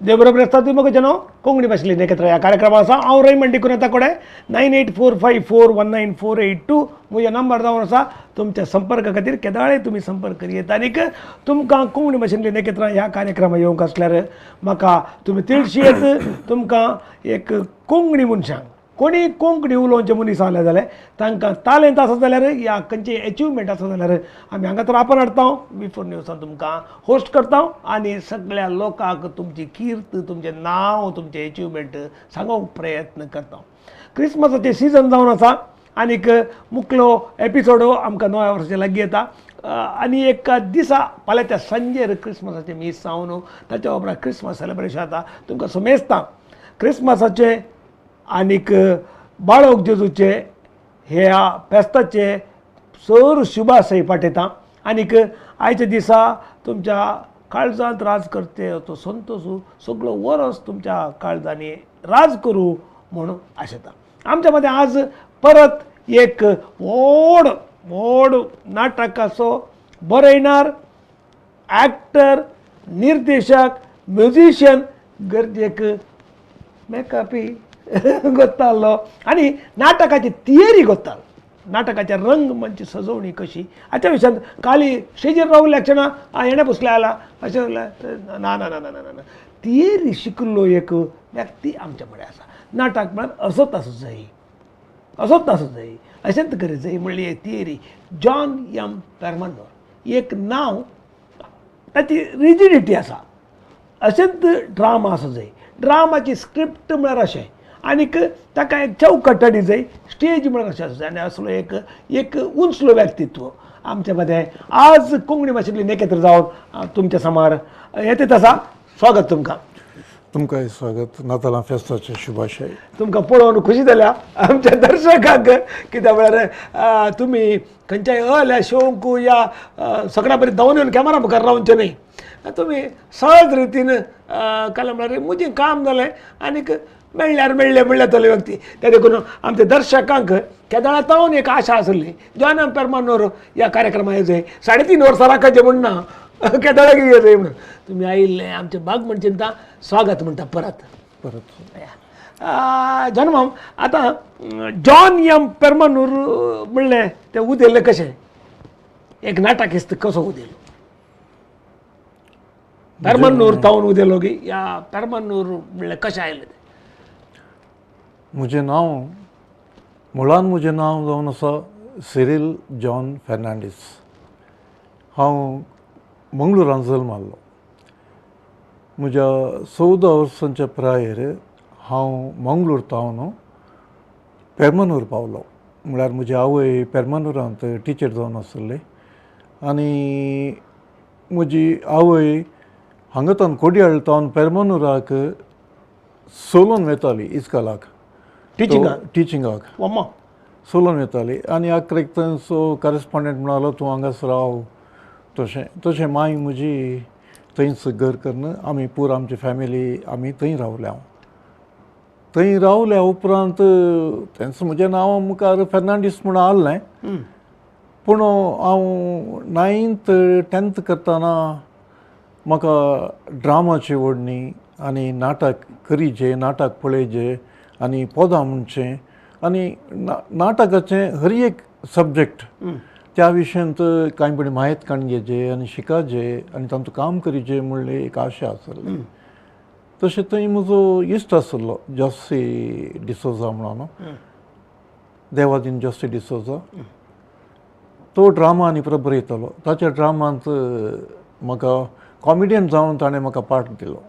देवबरोबर आसता तुमी म्हाका जनो कोंकणी भाशेंतली नखेत्र ह्या कार्यक्रमाक आसा हांव रैमंड देखून येता कोडे 9845419482 म्हजो नंबर जावन आसा तुमच्या संपर्का खातीर केदाळे तुमी संपर्क करी येता आनीक तुमकां कोंकणी भाशेंतली नखेत्रां ह्या कार्यक्रमाक येवंक आसल्यार म्हाका तुमी तिळशीयेत तुमकां एक कोंकणी मनशांक कोणी कोंकणी उलोवचे मनीस आसले जाल्यार तांकां टॅलंट आसा जाल्यार या खंयची अचिवमेंट आसा जाल्यार आमी हांगा तर आपण हाडटा बिफोर न्यूजान तुमकां होस्ट करता आनी सगळ्या लोकांक तुमची कीर्त तुमचें नांव तुमचें अचिवमेंट सांगूंक प्रयत्न करता क्रिसमसाचें सिजन जावन आसा आनीक मुखलो एपिसोड आमकां नव्या वर्साचे लागीं येता आनी एक दिसा फाल्यांच्या सांजेर क्रिसमसाचें मीस जावन ताच्या उपरांत क्रिसमस सेलेब्रेशन जाता तुमकां समेजता क्रिसमसाचें आनीक बाळोक जेजूचे ह्या फेस्ताचे सर शुभाशय पाठयता आनीक आयच्या दिसा तुमच्या काळजांत राज करचे तो संतोश सगळो वरस तुमच्या काळजांनी राज करूं म्हणून आशेता आमच्या मदें आज परत एक व्हड नाटकाचो बरयणार एक्टर निर्देशक म्युझिशियन गरजेक मेकअपी गोत्तालो आनी नाटकाची थियरी गोत्तालो नाटकाचे रंगमंच सजवणी कशी हाच्या विशयान खाली स्टेजीर रावल्या क्षणां हेणे बसले आला अशें ना ना ना ना ना ना थियरी शिकलो एक व्यक्ती आमच्या कडेन आसा नाटक म्हळ्यार असोच आसूं जाय अशेंच करीत जाय म्हणली थियरी जॉन एम पेर्मनर एक नांव ताची रिजिडिटी आसा अशेंच ड्रामा आसूं जाय ड्रामाची स्क्रिप्ट म्हळ्यार अशें आनीक ताका एक चौकटणी जाय स्टेज म्हळ्यार अशें आसूं जाय आनी असलो एक उंचलो व्यक्तित्व आमच्या मदें आज कोंकणी भाशेंतली नखेत्र जावन तुमच्या समोर येत आसा स्वागत तुमकांय स्वागत नातालां फेस्ताचे शुभाशय तुमकां पळोवन खुशी जाल्या आमच्या दर्शकांक कित्याक म्हळ्यार तुमी खंयच्याय अल्या शोंक या सगळ्या बरें धांवन येवन कॅमेरा मुखार रावचे न्ही तुमी सहज रितीन केलें म्हळ्यार म्हजें काम जालें आनीक मेळ्ळ्या तले व्यक्ती ते देखून आमच्या दर्शकांक केदाळा तावन एक आशा आसली जॉन एम पेर्मनर ह्या कार्यक्रमाक येवचें 3.5 वर्सां राखचे म्हण ना केदाळाक येवचें म्हणून तुमी आयिल्ले आमचे बाग म्हणचें स्वागत म्हणटा परत जन्मम आतां जॉन एम पेर्मनर म्हणलें तें उदेल्लें कशें एक नाटकिस्त कसो उदेलो पेर्मनर तावन उदेलो की या पेर्मनर म्हणलें कशें आयलें तें म्हजें नांव जावन आसा सिरील जॉन फेर्नांडीस हांव मंगळुरांत जल्म जाल्लो म्हज्या 14 वर्सांच्या प्रायर हांव मंगळूर तावन पेर्मनूर पावलो म्हळ्यार म्हजी आवय पेर्मनूरांत टिचर जावन आसली आनी म्हजी आवय हांगातान कोडयाळ तावन पेर्मनूराक सोलून वताली इस्कॉलाक टिचिंगाक सोलून वताली आनी आख्रेक थंयचो करस्पॉन्डंट म्हणलो तूं हांगास राव तशें माय म्हजी थंयच घर करून आमी पूर आमची फॅमिली आमी थंय रावल्या उपरांत तेंच म्हजें नांव मुखार फेर्नांडीस म्हूण आहलें पूण हांव 9th 10th करतना म्हाका ड्रामाची आवडणी आनी नाटक करीचें नाटक पळयचें आनी पदां म्हणचें आनी नाटकाचें हर एक सब्जेक्ट त्या विशयांत कांय बरी म्हायतकाण घेवचें आनी शिकाचें आनी तांचो काम करीचें म्हणली एक आशा आसली तशें थंय म्हजो इश्ट आसलो जॉसी डिसोजा म्हणून देवादीन जॉसी डिसोजा तो ड्रामा आनी परत बरयतालो ताच्या ड्रामांत म्हाका कॉमेडियन जावन ताणें म्हाका पार्ट दिलो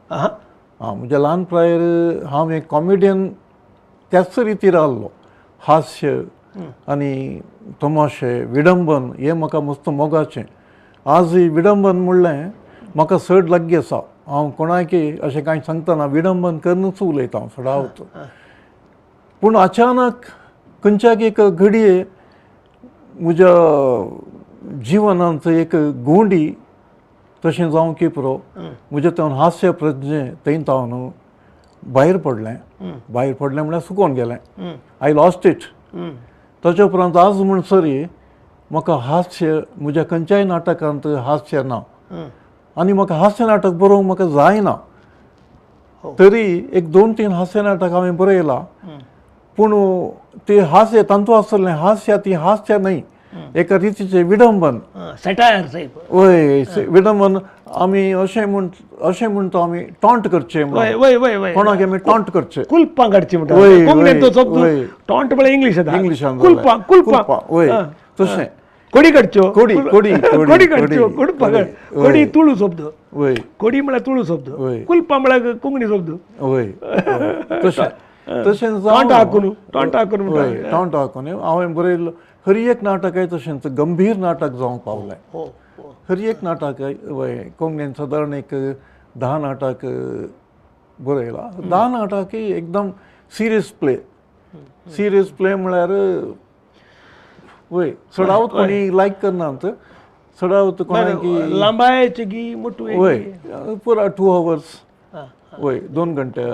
म्हज्या ल्हान प्रायर हांव एक कॉमेडियन त्याच रितीर आहलो हास्य आनी तमाशे विडंबन हें म्हाका मस्त मोगाचें आजूय विडंबन म्हणलें म्हाका चड लागीं आसा हांव कोणाकय अशें कांय सांगतना विडंबन करूनच उलयता हांव सडावत पूण अचानक खंयच्याक एक घडये म्हज्या जिवनांत एक गोंडी तशें जावं की पुरो म्हजें तें हास्य प्रज्ञें थंय तावन भायर पडलें म्हळ्यार सुकोवन गेलें आय लॉस्ट इट ताचे उपरांत आज म्हणसरी म्हाका हास्य म्हज्या खंयच्याय नाटकांत हास्य ना आनी म्हाका हास्य नाटक बरोवंक म्हाका जायना तरी एक 2-3 हास्य नाटक हांवें बरयलां पूण ते हास्य तांतू आसलें हास्य ती हास्य न्हय एका रितीचें विडंबन सॅटायर टाईप वय विडंबन आमी अशें म्हणटा आमी टॉन्ट करचें वय म्हणून वय वय वय कोणाक आमी टॉन्ट करचें कुल्पां काडची म्हणटा वय, कोंकणीन तो वय, शब्द वय. टॉन्ट म्हळ्यार इंग्लिशांत इंग्लिशान कुल्पां कुल्पां वय तशें कोडी काडच्यो कोडी, कोडी, कोडी, कोडी काडच्यो कोडी, कुडपां वय, कोडी वय. तुळू शब्द वय कोडी म्हळ्यार तुळू शब्द वय. कुल्पां म्हळ्यार कोंकणी शब्द वय तशें टॉन्ट हाकून टॉन्ट हाकून म्हणटा वय टॉन्ट हाकून हांवें बरयल्लो हर एक नाटक तशेंच गंभीर नाटक जावंक पावलें हो हर एक नाटक वय कोंकणीन सादारण एक 10 नाटक बरयलां 10 नाटक एकदम सिरियस प्ले म्हळ्यार वय चडावत कोणी लायक करनात चडावत कोणाकी लांबायचे गी मोठू वय पुरा 2 hours वय 2 घंटे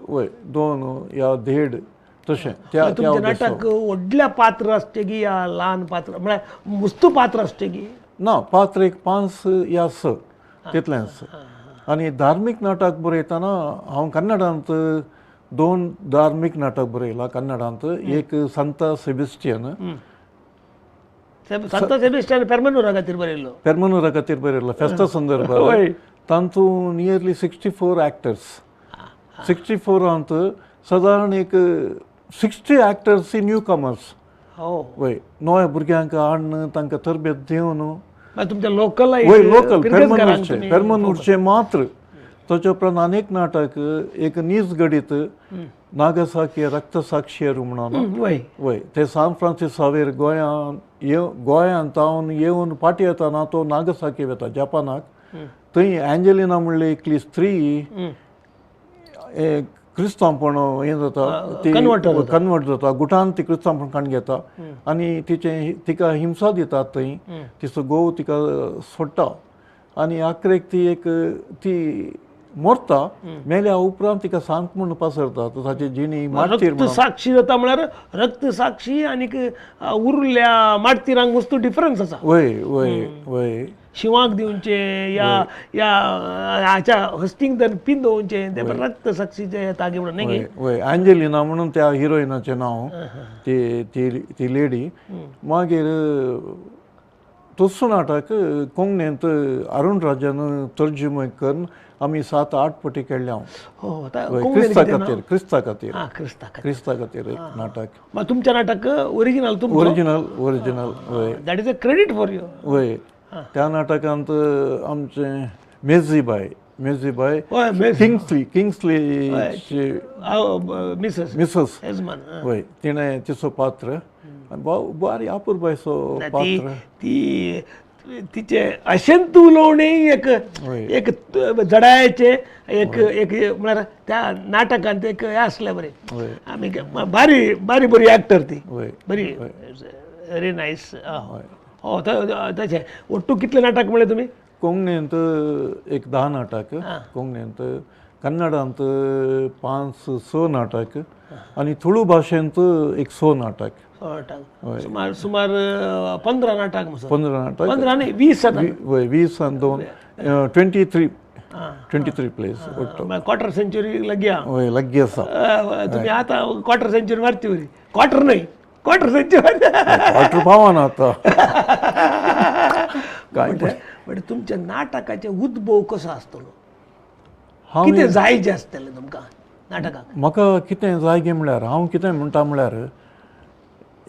वय 2 या 1.5 तशें त्या तुमचें नाटक व्हडल्या पात्र आसचे गी या ल्हान पात्र म्हळ्यार मुस्तू पात्र आसचे गी ना पात्र एक 5 या 6 तितलेंच आनी धार्मीक नाटक बरयतना हांव कन्नडांत 2 धार्मीक नाटक बरयलां कन्नडांत एक संत सेबिस्टियन संत सेबिस्टियन पेर्मनूरा खातीर बरयल्लो पेर्मनूरा खातीर बरयल्लो फेस्ता संदर्भांत तांतूं नियरली 64 actors 64 सादारण एक 60 actors न्यू कमर्स हो वय नव्या भुरग्यांक हाडून तांकां तरबेत दिवन तुमच्या लोकल वय लोकल पेर्मनूरचे मात्र ताचे उपरांत आनीक नाटक एक नीज गडीत नागसाकी रक्तसाक्षीर म्हणून वय वय ते सान फ्रांसीस हावेर गोंयांत तावन येवन फाटी येताना तो नागसाकी वता जपानाक थंय एंजेलिना म्हणली एकली स्त्री क्रिस्तांवपण हें जाता ती कन्वर्ट जाता गुटान ती क्रिस्तांवपण काण घेता आनी तिका हिंसा दितात थंय तिचो घोव तिका सोडटा आनी आखरेक ती मरता मेल्या उपरांत तिका सांत म्हणून पासरता ताची जिणी मारतीर रक्त साक्षी जाता म्हळ्यार रक्त साक्षी आनीक उरल्या मारतीरांक वस्तू डिफरन्स आसा वय वय वय शिवांक दिवचे या हाच्या हस्तींक पिन दवरचे ते रक्त साक्षीचे तागे म्हणून न्ही वय एंजेलिना म्हणून त्या हिरोईनाचें नांव ती लेडी मागीर तसो नाटक कोंकणींत अरुण राजान तर्जुमो करून आमी 7-8 फावटी केल्ले हांव क्रिस्ता खातीर एक नाटक तुमचें नाटक ओरिजिनल ओरिजिनल वय that is a credit for you वय त्या नाटकांत आमचे मेझीबाई किंग्सली मिसेस वय तिणें तिचो पात्र बारी आपुरबायचो पात्र तिचे अशेंत उलोवणी एक जडायचे एक म्हळ्यार त्या नाटकांत एक हें आसलें बरें आमी बारी बरी एक्टर ती बरी वेरी नायस हो तशें ओट्टू कितले नाटक म्हणलें तुमी कोंकणींत एक 10 नाटक कोंकणींत कन्नडांत 5-6 नाटक आनी तुळू भाशेंत एक 6 नाटक सुमार 15 नाटक 15 न्ही 20 वय 20 आनी 2 23 प्लेस क्वार्टर सेंचुरी लग्या वय लागी आसा तुमी आतां क्वार्टर सेंचुरी मारची बरी क्वार्टर न्हय क्वार्टर सेंचुरी क्वार्टर पावना आतां बट तुमच्या नाटकाचे उद्भव कसो आसतलो कितें जाय जें आसतलें तुमकां नाटकाक म्हाका कितें जाय गे म्हळ्यार हांव कितें म्हणटा म्हळ्यार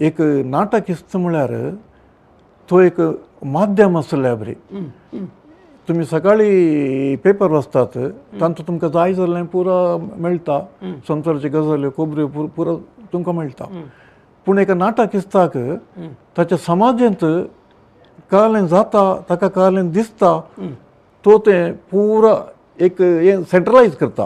एक नाटक इस्त म्हळ्यार तो एक माध्यम आसल्या बरी तुमी सकाळी पेपर वाचतात तांतूं तुमकां जाय जाल्लें पुरो मेळटा संवसाराच्यो गजाल्यो खबऱ्यो पुरो तुमकां मेळटा पूण एका नाटक इस्ताक ताच्या समाजांत कहलें जाता ताका कहलें दिसता तो तें पुरो एक सेंट्रलायज करता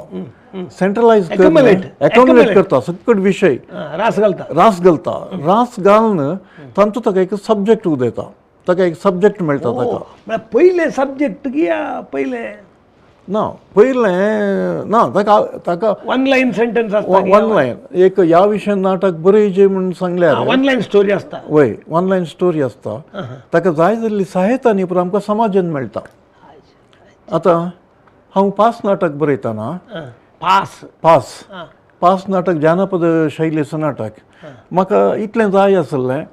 एकोमलेट करता सकट विशय रास घालता रास घालन तांतूं ताका एक सब्जेक्ट उदयता ताका एक सब्जेक्ट मेळटा ताका पयले सब्जेक्ट या पयले ना पयलें ना ताका वन लायन सेंटेन्स आसता वन लायन एक ह्या विशयान नाटक बरयचें म्हणून सांगल्यार वन लायन स्टोरी आसता वय वन लायन स्टोरी आसता ताका जाय जाल्ली साहित्य न्ही पूण आमकां समाजान मेळटा आतां हांव 5 नाटक बरयतना पास पास आं. पास नाटक जानपद शैलीचं नाटक म्हाका इतलें जाय आसलें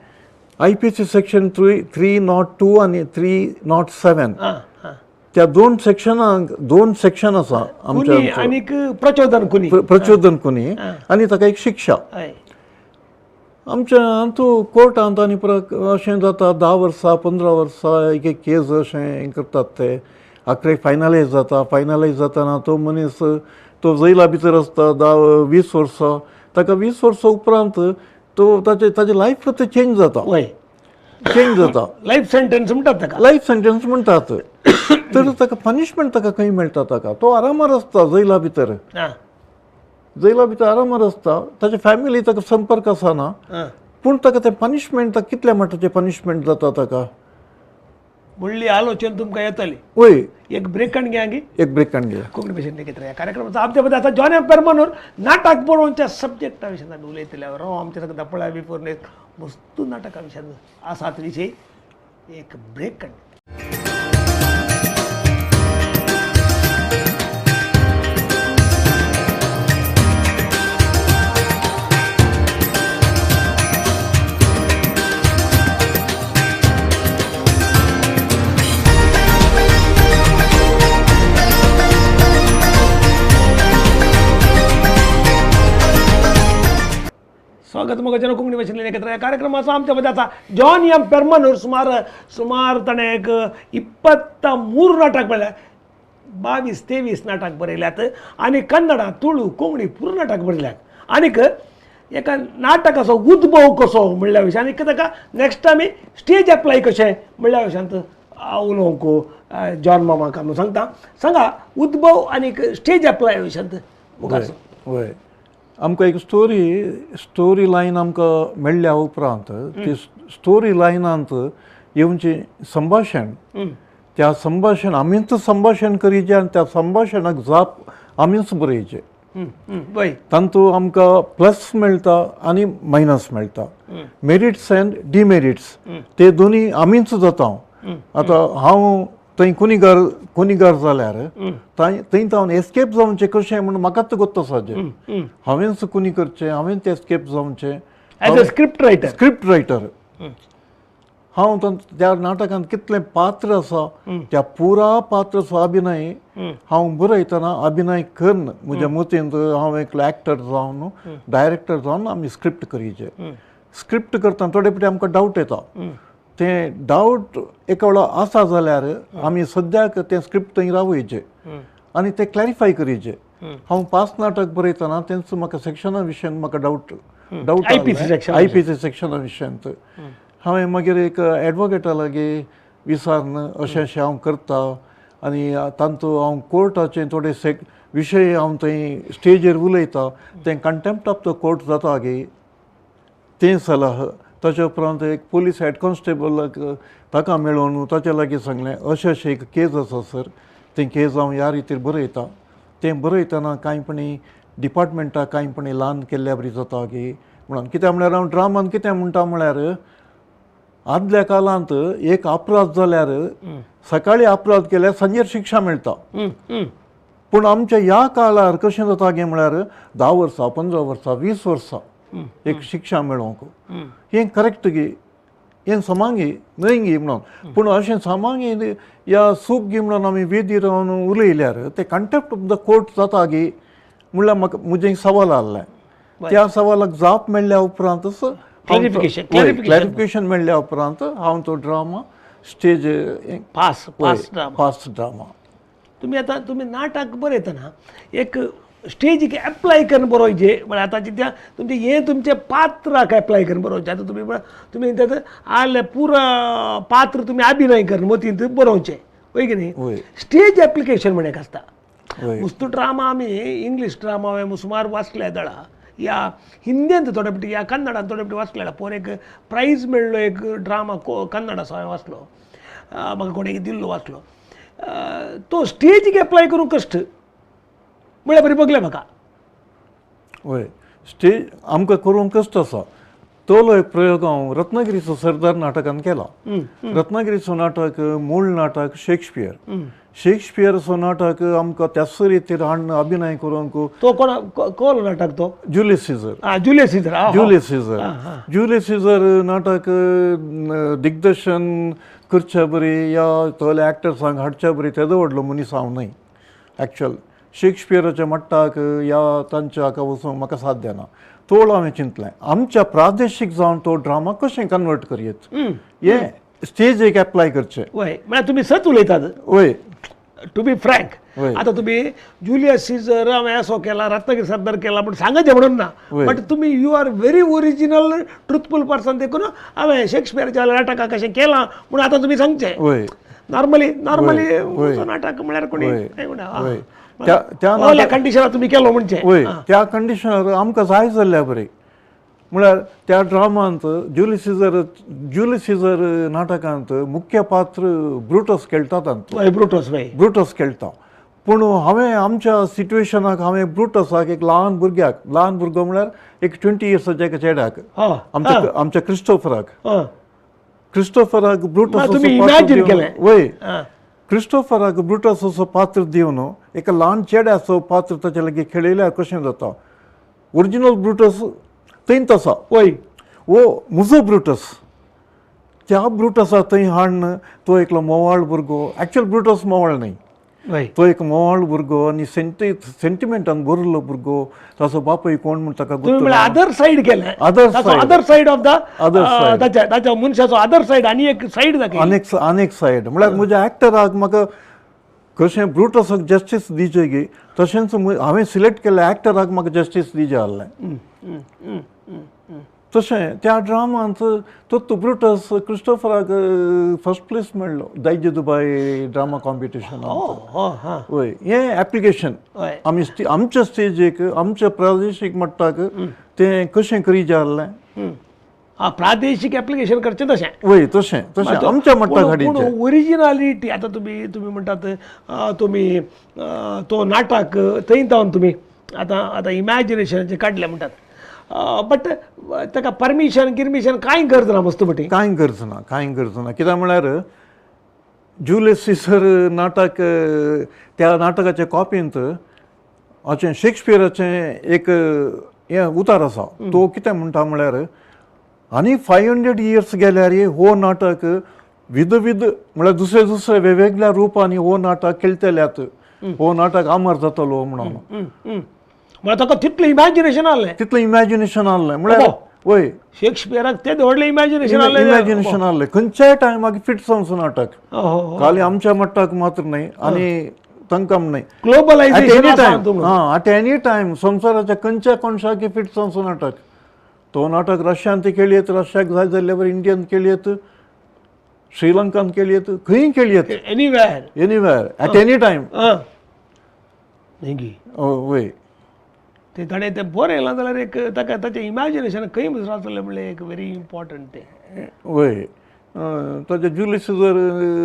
IPC सेक्शन 302 आनी 307 आं, आं. त्या दोन सेक्शन आसा कुणी आमच्या आनीक प्रचोदन कुणी प्रचोदन कोणी आनी ताका एक शिक्षा हय. आमच्या हातूं कोर्टांत आनी अशें जाता 10 वर्सां 15 वर्सां एक एक केस अशें करतात ते आखरे फायनलायज जाताना तो मनीस तो जैला भितर आसता 20 वर्सां ताका 20 वर्सां उपरांत तो ताजे लायफ ते चेंज जाता लाईफ सेंटेन्स म्हणटात ताका. लायफ सेंटेन्स म्हणटात तर ताका पनिशमेंट ताका खंय मेळटा ताका तो आरामार आसता जैला भितर आं, आरामार आसता ताच्या फॅमिली ताका संपर्क आसना आं. पूण ताका तें पनिशमेंट कितल्या मटाचें पनिशमेंट जाता ताका म्हणली आलोचन तुमकां येतली. वय एक ब्रेक काण घ्या गी. एक ब्रेक काढली कोंकणी भाशेन लेगीत ह्या कार्यक्रमाचा आमच्या आता जॉन एम पेरमानूर नाटक बरोवच्या सब्जेक्टा विशयी आमी उलयतले हांव आमच्या सगळ्या दपळा बिफोर एक मस्त नाटका विशयी आसात विशयी एक ब्रेक काढ. स्वागत मग जन कोंकणी भाशेन एकत्र या कार्यक्रमाचा आमच्या मध्ये आता जॉन एम पेरमानूर सुमार ताणें एक 23 नाटक बरयल्या 22-23 नाटक बरयल्यात आनी कन्नडा तुळू कोंकणी पूर्ण नाटक बरयल्यात आनीक एका नाटकाचो उद्भव कसो म्हणल्या विशयी आनी ताका नेक्स्ट आमी स्टेज एप्लाय कशें म्हणल्या विशयांत उलोवंक जॉन मामाक आमी सांगा उद्भव आनीक स्टेज एप्लाय विशयांत मुखार वय आमकां एक स्टोरी लायन आमकां मेळ्ळ्या उपरांत ती स्टोरी लायनांत येवचें संभाशण त्या संभाशण आमीच संभाशण करीचें आनी त्या संभाशणाक जाप आमीच बरयचें तांतू आमकां प्लस मेळटा आनी मायनस मेळटा मेरिट्स एंड डिमेरिट्स ते दोनी आमीच जाता आतां हांव थंय कुनिगार जाल्यार थंय हांव एस्केप जावचें कशें म्हण म्हाकाच गोत्त साजें हांवेंच कुनी करचें हांवेंच एस्केप जावचें एज अ स्क्रिप्ट रायटर हांव त्या नाटकांत कितलें पात्र आसा त्या पुरा पात्राचो अभिनय हांव बरयतना अभिनय करन म्हज्या मतींत हांव एक एक्टर जावन डायरेक्टर जावन आमी स्क्रिप्ट करीचे स्क्रिप्ट करतना थोडे फावटी आमकां डावट येता तें डावट एका वेळा आसा जाल्यार आमी सद्याक तें स्क्रिप्ट थंय रावयचें आनी तें क्लॅरिफाय करीचें हांव 5 नाटक बरयतना तेंचो म्हाका सेक्शना विशयान म्हाका डावट IPC सेक्शना विशयांत हांवें मागीर एक एडवोकेटा लागीं विचारन अशें हांव करता आनी तांचो हांव कोर्टाचे थोडे विशय हांव थंय स्टेजीर उलयता तें कंटेम्प्ट ऑफ द कोर्ट जाता गे तें सलाह ताचे उपरांत एक पुलीस हेड कॉन्स्टेबलाक ताका मेळोवन ताचे लागीं सांगलें अशें एक केस आसा सर तें केस हांव ह्या रितीर बरयतां तें बरयतना कांयपणी डिपार्टमेंटाक कांयपणी ल्हान केल्ल्या बरी जाता गे म्हणून कित्याक म्हळ्यार हांव ड्रामान कितें म्हणटा म्हळ्यार आदल्या काळांत एक अपराध जाल्यार सकाळी अपराध केल्यार सांजेर शिक्षा मेळटा पूण आमच्या ह्या काळार कशें जाता गे म्हळ्यार 10 वर्सां 15 वर्सां 20 वर्सां एक शिक्षा मेळोवंक हें करेक्ट गे हें समांगी न्हय गे म्हणून पूण अशें समांगी ह्या सूप गे म्हणून आमी वेदी रावन उलयल्यार तें कंटेम्प्ट ऑफ द कोर्ट जाता गे म्हणल्यार म्हाका म्हजें सवाल आहलें त्या सवालाक जाप मेळ्ळ्या उपरांतच क्लॅरिफिकेशन मेळ्ळ्या उपरांत हांव तो ड्रामा स्टेज फास्ट ड्रामा तुम्ही नाटक बरयतना एक स्टेजीक एप्लाय करून बरोवचे म्हळ्यार आतां त्या तुमचे हे तुमचे पात्राक एप्लाय करून बरोवचे आतां तुमी आले पुरो पात्र तुमी अभिनय करून मतींत बरोवचे वय की न्ही स्टेज एप्लिकेशन म्हण एक आसता मुस्त ड्रामा आमी इंग्लीश ड्रामा हांवें सुमार वाचल्या दळा या हिंदींत थोडे फावटी या कन्नडांत थोडे फावटी वाचलेला पोर एक प्रायज मेळ्ळो एक ड्रामा कन्नडाचो हांवें वाचलो म्हाका कोणी दिल्लो वाचलो तो स्टेजीक एप्लाय करूंक कश्ट म्हळ्यार बरी बगलें म्हाका वय स्टेज आमकां करूंक कश्ट आसा तोलो एक प्रयोग हांव रत्नागिरीचो सरदार नाटकान केला. रत्नागिरीचो नाटक मूळ नाटक शेक्सपियराचो नाटक आमकां त्याच रितीन हाडून अभिनय करूंक तो कोण नाटक तो Julius Caesar Julius Caesar Julius Caesar Julius Caesar नाटक दिग्दर्शन करच्या बरी या तोल्या एक्टर्सांक हाडच्या बरी तेजो व्हडलो मनीस हांव न्हय. एक्चुअल शेक्सपियराच्या मट्टाक या तांच्या हाका वचूंक म्हाका साध्य ना. तोळ हांवें चिंतलें आमच्या प्रादेशीक जावन तो ड्रामा कशें कन्वर्ट करयत हे स्टेजीक एप्लाय करचें. वय म्हळ्यार तुमी सत उलयतात. वय टू बी फ्रँक आता तुम्ही जुलियस सीझर हांवें असो केला रत्नागिरी सरदार केला पण सांगायचे म्हणून ना बट तुम्ही you are very original truthful person देखून हांवें शेक्सपियराच्या नाटकां कशें केलां म्हणून आतां तुमी सांगचें. वय नॉर्मली नाटक म्हळ्यार कोणी त्या कंडिशनार तुमी केलो म्हणचे. वय त्या कंडिशनार आमकां जाय जाल्ल्या बरें म्हळ्यार त्या ड्रामांत जुलियस सीझर नाटकांत मुख्य पात्र ब्रुटस खेळटात. ब्रुटस खेळटा पूण हांवें आमच्या सिट्युएशनाक हांवें ब्रुटसाक एक ल्हान भुरगो म्हळ्यार एक 20 इयर्साच्या एका चेड्याक आमच्या क्रिस्टोफराक ब्रुटस वय क्रिस्टोफराक ब्रुटस असो पात्र दिवन एका ल्हान चेड्याचो पात्र ताचे लागीं खेळयल्यार कशें जाता. ओरिजिनल ब्रुटस थंयच आसा वय वो म्हजो ब्रुटस त्या ब्रुटसा थंय हाडून तो एकलो मोवाळ भुरगो एक्चुअल ब्रुटस मोवाळ न्हय तो एक मोवाळ भुरगो आनी सेंटिमेंटान भरिल्लो भुरगो ताचो बापूय कोण म्हण ताका अदर सायड केलें अदर सायड ऑफ ताच्या मनशाचो अदर सायड आनी एक सायड आनीक सायड म्हळ्यार म्हज्या एक्टराक म्हाका कशें ब्रुटसाक जस्टीस दिवचें गे तशेंच हांवें सिलेक्ट केल्ल्या एक्टराक म्हाका जस्टीस दिवचें आहलें. तशें त्या ड्रामांत तो ब्रुटस क्रिस्टोफराक फर्स्ट प्लेस मेळ्ळो दायज दुबाय ड्रामा कॉम्पिटिशनांत. वय हें एप्लिकेशन आमी आमच्या स्टेजीक आमच्या प्रादेशीक मट्टाक तें कशें करीत आहलें. प्रादेशीक एप्लिकेशन करचें तशें. वय तशें आमच्या मट्टाक हाडीचें. ओरिजिनालिटी आतां तुमी म्हणटात तुमी तो नाटक थंय जावन तुमी आतां इमॅजिनेशनाचें काडलें म्हणटात बट ताका परमिशन कांय गरज ना मस्तपटी कांय गरज ना कित्याक म्हळ्यार जुलियस सीझर नाटक त्या नाटकाच्या कॉपींत अशें शेक्सपियराचें एक हें उतार आसा तो कितें म्हणटा म्हळ्यार आनी 500 इयर्स गेल्यार हो नाटक विध म्हळ्यार दुसरे वेगवेगळ्या रुपांनी हो नाटक खेळटल्यात हो नाटक अमर जातलो म्हणून. म्हळ्यार ताका तितलें इमॅजिनेशन आहलें म्हळ्यार वय शेक्सपियराक तें व्हडलें इमॅजिनेशन आहलें खंयच्याय टायमाक फिट जावचो नाटक खाली आमच्या मट्टाक मात्र न्हय आनी तांकां न्हय ग्लोबलायझेशन एट एनी टायम संवसाराच्या खंयच्या कोणशाक फिट जावचो नाटक. तो नाटक रशियांत केळयेत रशियाक जाय जाल्ल्या बरें इंडियन केळयेत श्रीलंकान केळयेत खंय केळयेत एनीवेअर एट एनी टायम. वय ते ताणें तें बरें येयलां जाल्यार एक ताका ताचें इमॅजिनेशन खंय आसलें म्हणलें एक व्हेरी इम्पॉर्टंट तें. वय ताच्या जुलियस सीझर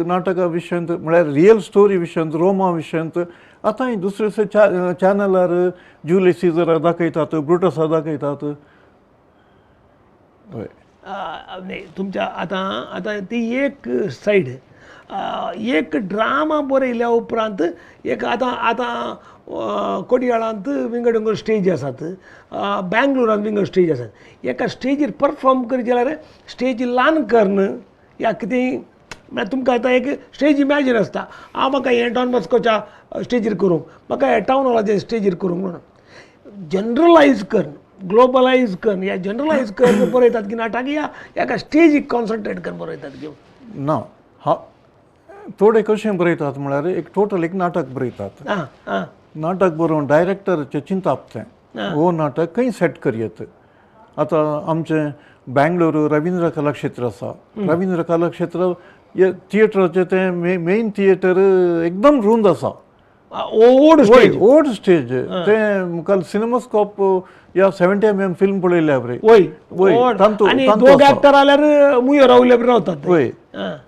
नाटका विशयांत म्हळ्यार रियल स्टोरी विशयांत रोमा विशयांत आतांय दुसरे चॅनलार जुलियस सीझर दाखयतात ब्रुटसा दाखयतात. नाही तुमच्या आतां ती एक सायड एक ड्रामा बरयल्या उपरांत एक आतां कोडयाळांत विंगड स्टेज आसात बँगलोरांत विंगड स्टेज आसात एका स्टेजीर परफॉर्म करचे जाल्यार स्टेज ल्हान करन या कितेंय म्हळ्यार तुमकां आतां एक स्टेज इमॅजीन आसता म्हाका हें डॉन बॉस्कोच्या स्टेजीर करूंक म्हाका हें टावन हॉलाच्या स्टेजीर करूंक म्हणून जनरलायज करन ग्लोबलायज करन या जनरलायज करन बरयतात की नाटक या एका स्टेजीक कॉन्सन्ट्रेट करून बरयतात घेवन ना थोडे कशें बरयतात म्हळ्यार एक टोटल एक नाटक बरयतात. नाटक बरोवन डायरेक्टराचें चिंतापतें हो नाटक खंय सेट करयत. आतां आमचें बँगलोर रवींद्र कलाक्षेत्र आसा रवींद्र कलाक्षेत्र थिएटराचें तें मेन थिएटर एकदम रुंद आसा ओल्ड स्टेज तें मुखार सिनेमास्कोप या 70mm फिल्म पळयल्या बरें. वय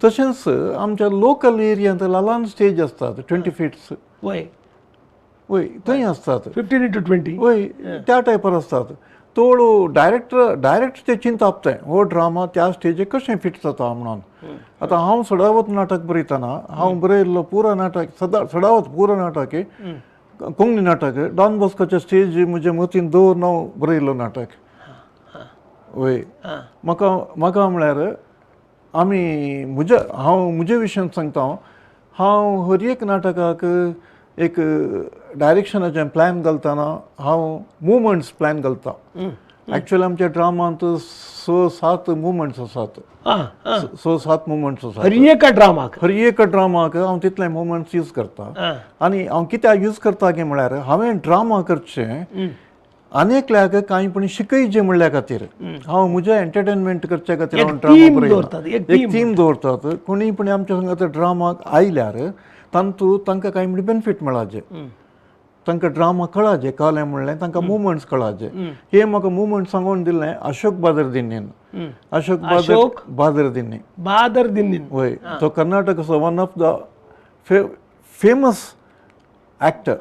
तशेंच आमच्या लोकल एरियांत ल्हान स्टेज आसतात 20 फीट्स वय थंय आसतात 15 into 20 वय त्या टायपार आसतात. तोळू डायरेक्ट ते चिंतापताय हो ड्रामा त्या स्टेजीर कशें फिट जाता म्हणून आतां हांव सडावत नाटक बरयतना हांव बरयल्लो पुरो नाटक सडावत पुरो नाटक कोंकणी नाटक डॉन बॉस्कोच्या स्टेज म्हज्या मतीन दवरून हांव बरयल्लो नाटक वय म्हाका म्हळ्यार आमी हांव म्हजे विशयान सांगता हांव हर एक नाटकाक एक डायरेक्शनाचें प्लॅन घालतना हांव मुवमेंट्स प्लॅन घालता एक्चुअली आमच्या ड्रामांत 6-7 मुवमेंट्स आसात 6-7 मुवमेंट्स आसात हर एका ड्रामाक हांव तितले मुवमेंट्स यूज करता आनी हांव कित्याक यूज करता की म्हळ्यार हांवें ड्रामा करचें आनेकल्याक कांयपणी शिकयचें म्हणल्या खातीर हांव म्हजें एंटरटेनमेंट करचे खातीर हांव ड्रामा बरयता एक थीम दवरतात कोणीय पण आमच्या संगात ड्रामाक आयल्यार तांकां कांय म्हणून बेनिफीट मेळाचे तांकां ड्रामा कळाचे कळ्ळें म्हणलें तांकां मुवमेंट्स कळाचे हे म्हाका मुवमेंट सांगून दिलें अशोक बादरदिनीन बादरदिनी वय तो कर्नाटकाचो one of the famous actor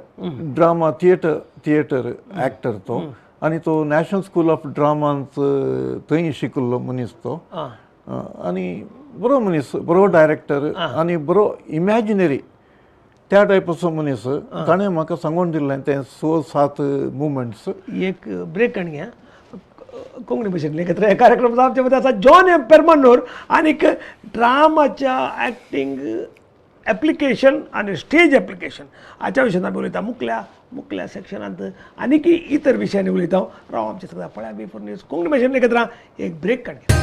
drama theatre actor तो आनी तो नॅशनल स्कूल ऑफ ड्रामांत थंय शिकल्लो मनीस तो आनी बरो मनीस बरो डायरेक्टर आनी बरो इमॅजिनरी त्या टायपाचो मनीस ताणें म्हाका सांगून दिल्लें तें 6-7 मुवमेंट्स एक ब्रेक आनी घ्या कोंकणी भाशेंतले एकत्र हे कार्यक्रमाचा आमच्या मध्ये आसा जॉन एम पेरमनूर आनीक ड्रामाच्या एक्टींग एप्लिकेशन आणि स्टेज एप्लिकेशन हाच्या विशयान आमी उलयता मुखल्या सेक्शनांत आनीक इतर विशयांनी उलयता राव आमचे सगळ्या पळया बिफोर न्यूज कोंकणी भाशेंतले एकत्र एक ब्रेक काडया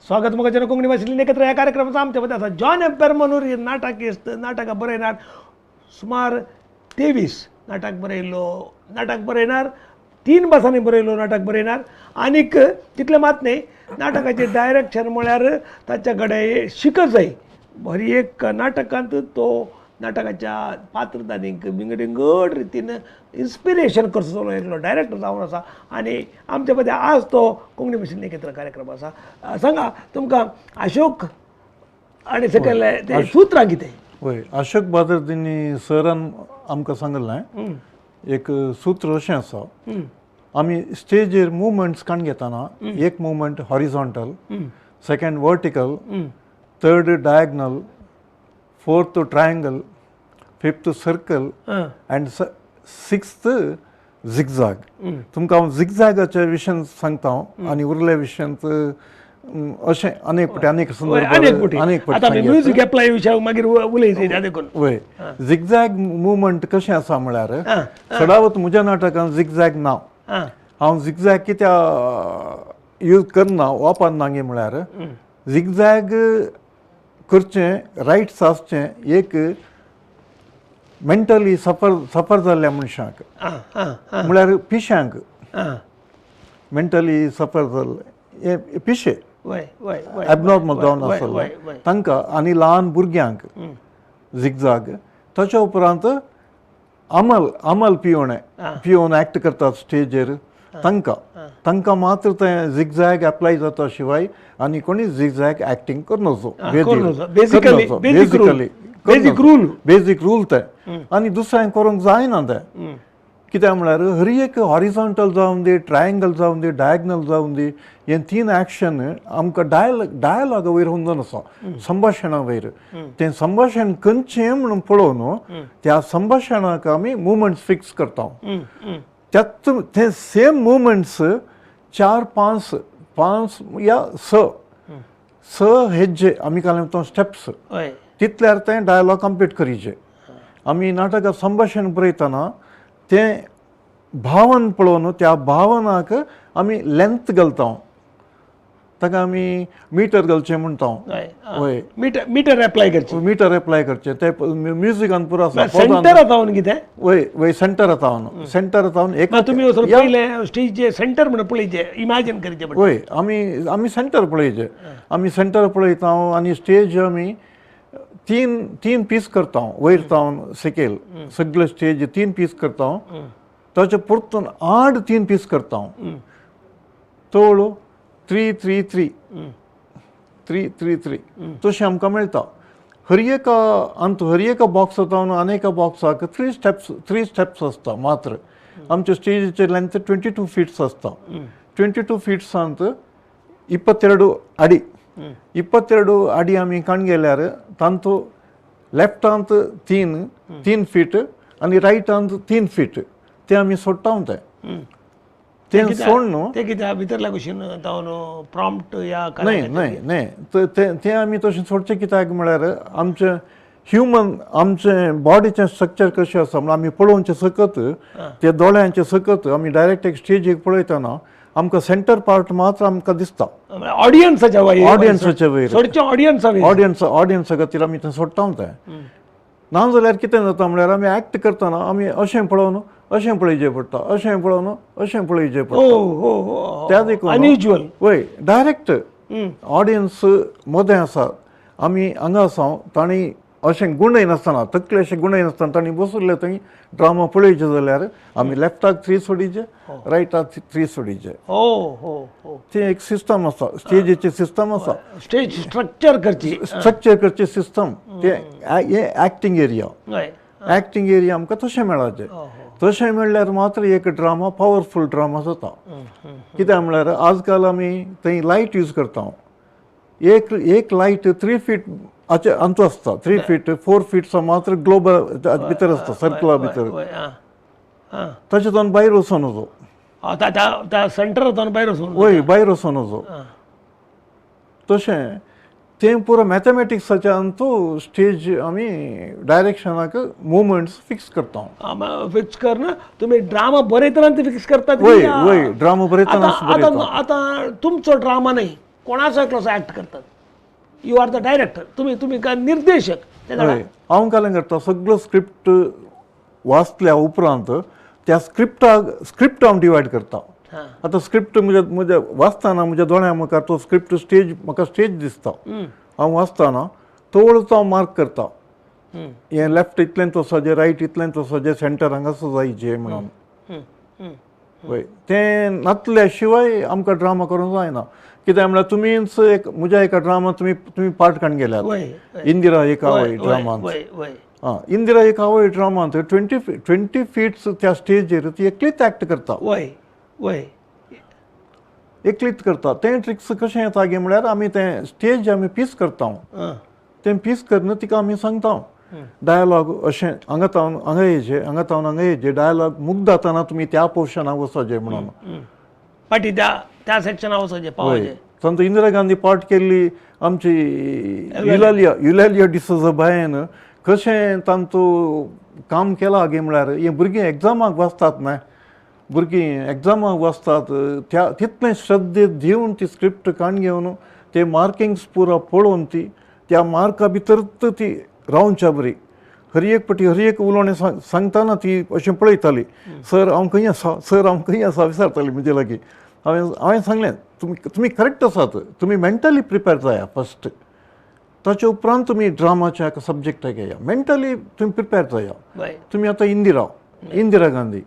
स्वागत मग कोंकणी भाशेंतली एकत्र ह्या कार्यक्रमाचा आमच्या मध्ये आसा जॉन एम पेरमनूर हे नाटकिस्ट नाटकां बरयणार सुमार 23 नाटक बरयणार 3 भासांनी बरयलो नाटक बरयणार आनीक तितले मात न्ही नाटकाचे डायरेक्शन म्हळ्यार ताच्या कडेन शिकत जाय हर एक नाटकांत तो नाटकाच्या पात्रधानींक विंगड रितीन इन्स्पिरेशन करचो एकलो डायरेक्टर जावन आसा आनी आमच्या मध्ये आज तो कोंकणी भाशेंतले एकत्र कार्यक्रम आसा सांगा तुमकां अशोक आनी सकयले ते सुत्रां कितें वय अशोक बादरदिनी सरान आमकां सांगलें एक सूत्र अशें आसा आमी स्टेजीर मुवमेंट्स काण घेतना एक movement horizontal second vertical third diagonal fourth triangle fifth circle end sixth zigzag तुमकां हांव झिगझॅगाच्या विशयान सांगता आनी उरल्या विशयांत अशें अनेक फावटी म्युजीक एप्लाय विशय मागीर उलयता देखून वय झिगझॅग मुवमेंट कशें आसा म्हळ्यार सदावत म्हज्या नाटकान झिगझॅग ना हांव झिगझॅग कित्याक यूज करना वापरना गे म्हळ्यार झिगझॅग करचें रायट्स आसचें एक मेंटली सफर जाल्ल्या मनशाक म्हळ्यार पिश्यांक मेंटली सफर जाल्ले पिशे एबनॉर्मल जावन आसले तांकां आनी ल्हान भुरग्यांक झिगझॅग ताच्या उपरांत अमल पियोन एक्ट करतात स्टेजीर तांकां मात्र तें झिगझॅग एप्लाय जाता शिवाय आनी कोणी झिगझॅग एक्टींग करनाचो बेजीक रूल तें आनी दुसऱ्यांक करूंक जायना तें कित्याक म्हळ्यार हर एक हॉरिझॉन्टल जावन दी ट्रायंगल जावन दी डायगनल जावन दी हे 3 एक्शन आमकां डायलॉगा वयर हुंदून आसा संभाशणा वयर तें संभाशण खंयचें म्हणून पळोवन त्या संभाशणाक आमी मुवमेंट्स फिक्स करता त्यात ते सेम मुवमेंट्स 4-5 या 6 हेजे आमी काय म्हणटा स्टेप्स तितल्यार तें डायलॉग कंप्लीट करीचे आमी नाटकां संभाशण बरयतना तें भावन पळोवन त्या भावनाक आमी लेंथ घालता ताका आमी मिटर घालचें म्हणटा वय मिटर एप्लाय करचें ते म्युजिकान पुरो आसा सेंटर आतावन कितें वय सेंटर आतावन एक तुमी पयले स्टेजीचे सेंटर म्हणून पळयचे इमॅजिन करचें वय आमी सेंटर पळयचे आमी सेंटर पळयता आनी स्टेज आमी तीन पीस करता वयर तावन सकयल सगळे स्टेज 3 पीस करता ताचे परतून 8 3 पीस करता तवळू 3 3 3 3 3 3 तशें आमकां मेळटा हर एका बॉक्सांत अनेक बॉक्साक 3 स्टेप्स आसता मात्र आमच्या स्टेजीचे लेंथ 22 फीट्स आसता 22 फीट्सांत 22 अडी 22 अडी आमी काण गेल्यार तांतू लेफ्टांत 3 फीट आनी रायटांत 3 फीट ते आमी सोडटा ते सोड न्हू ते कित्याक भितरल्या कुशीन तावन प्रॉम्प्ट या नाही ते आमी तशें सोडचें कित्याक म्हळ्यार आमचे बॉडीचें स्ट्रक्चर कशें आसा म्हळ्यार आमी पळोवचे सकत ते दोळ्यांचे सकत आमी डायरेक्ट एक स्टेजीक पळयतना आमकां सेंटर पार्ट मात्र आमकां दिसता ऑडियन्साच्या वयर ऑडियन्सा खातीर आमी तें सोडटा नाजाल्यार कितें जाता म्हळ्यार आमी एक्ट करतना आमी अशें पळोवन अशें पळयचें पडटा अशें पळोवन अशें पळयचें पडटा त्या देखून वय डायरेक्ट ऑडियन्स मदें आसा आमी हांगा आसा तांणी अशें गुणय नासतना तकले अशें गुणय नासतना तांणी बसुल्ले थंय ड्रामा पळयचे जाल्यार आमी लेफ्टाक 3 सोडीचे रायटाक 3 सोडीचे ते एक सिस्टम आसा स्टेजीचे सिस्टम आसा स्टेज स्ट्रक्चर करची सिस्टम ते एक्टींग एरिया आमकां तशें मेळाचें तशें म्हणल्यार मात्र एक ड्रामा पावरफूल ड्रामा जाता कित्याक म्हळ्यार आजकाल आमी थंय लायट यूज करता एक लायट 3 फीट अंतू आसता 3 फीट 4 फीटचा मात्र ग्लोबल भितर आसता सर्कला भितर ताच्यातून भायर वचून नजो सेंटरांतून भायर वचून वय भायर वचून नजो तशें तें पुरो मॅथमॅटिक्साच्या अंतू स्टेज आमी डायरेक्शनाक मुवमेंट्स फिक्स करता फिक्स करना तुमी ड्रामा बरयतना ते फिक्स करतात वय ड्रामा बरयतना आतां तुमचो ड्रामा न्ही कोणाचो एकलो एक्ट करतात यू आर द डायरेक्टर तुम्ही काय निर्देशक हांव कालें करता सगळो स्क्रिप्ट वाचल्या उपरांत त्या स्क्रिप्ट हांव डिवायड करता आतां स्क्रिप्ट म्हज्या वाचतना म्हज्या दोळ्या मुखार तो स्क्रिप्ट म्हाका स्टेज दिसता हांव वाचतना तवळूच हांव मार्क करता हें लेफ्ट इतलेंच वचचें रायट इतलेंच वचचें सेंटर हांगासर जायचें म्हणून वय तें नासल्या शिवाय आमकां ड्रामा करूंक जायना कित्याक म्हळ्यार तुमीच म्हज्या एका ड्रामा तुमी पार्ट काडून गेल्यात इंदिरा एक आवय ड्रामांत इंदिरा एक आवय ड्रामांत 20 फीट्स त्या स्टेजीर ती एकलीच एक्ट करता एकलीच करता तें ट्रिक्स कशें येता गे म्हळ्यार आमी तें स्टेज आमी पीस करता तें पीस करना तिका आमी सांगता डायलॉग अशें हांगा तावन हांगा येयचें हांगा तावन हांगा येयचें डायलॉग मुक्त जातना तुमी त्या पोर्शनाक वचचें म्हणून पाटी त्या सेक्शनाक वचचें पावचें तांतू इंदिरा गांधी पार्ट केल्ली आमची युलालिया डिसोजा बायन कशें तांतू काम केलां गे म्हळ्यार हे भुरगीं एग्जामाक वाचतात न्हय भुरगीं एग्जामाक वाचतात त्या तितलें श्रद्धे दिवन ती स्क्रिप्ट काण घेवन ते मार्किंग्स पुरो पळोवन ती त्या मार्का भितर ती रावच्या बरी हर एक उलोवणें सांगतना ती अशें पळयताली सर हांव खंय आसा विचारताली म्हजे लागीं हांवें सांगलें तुमी करेक्ट आसात तुमी मेंटली प्रिपेर जाया फस्ट ताचे उपरांत तुमी ड्रामाच्या एका सब्जेक्टाक येया मेंटली तुमी प्रिपेर जाया तुमी आतां इंदिरा गांधी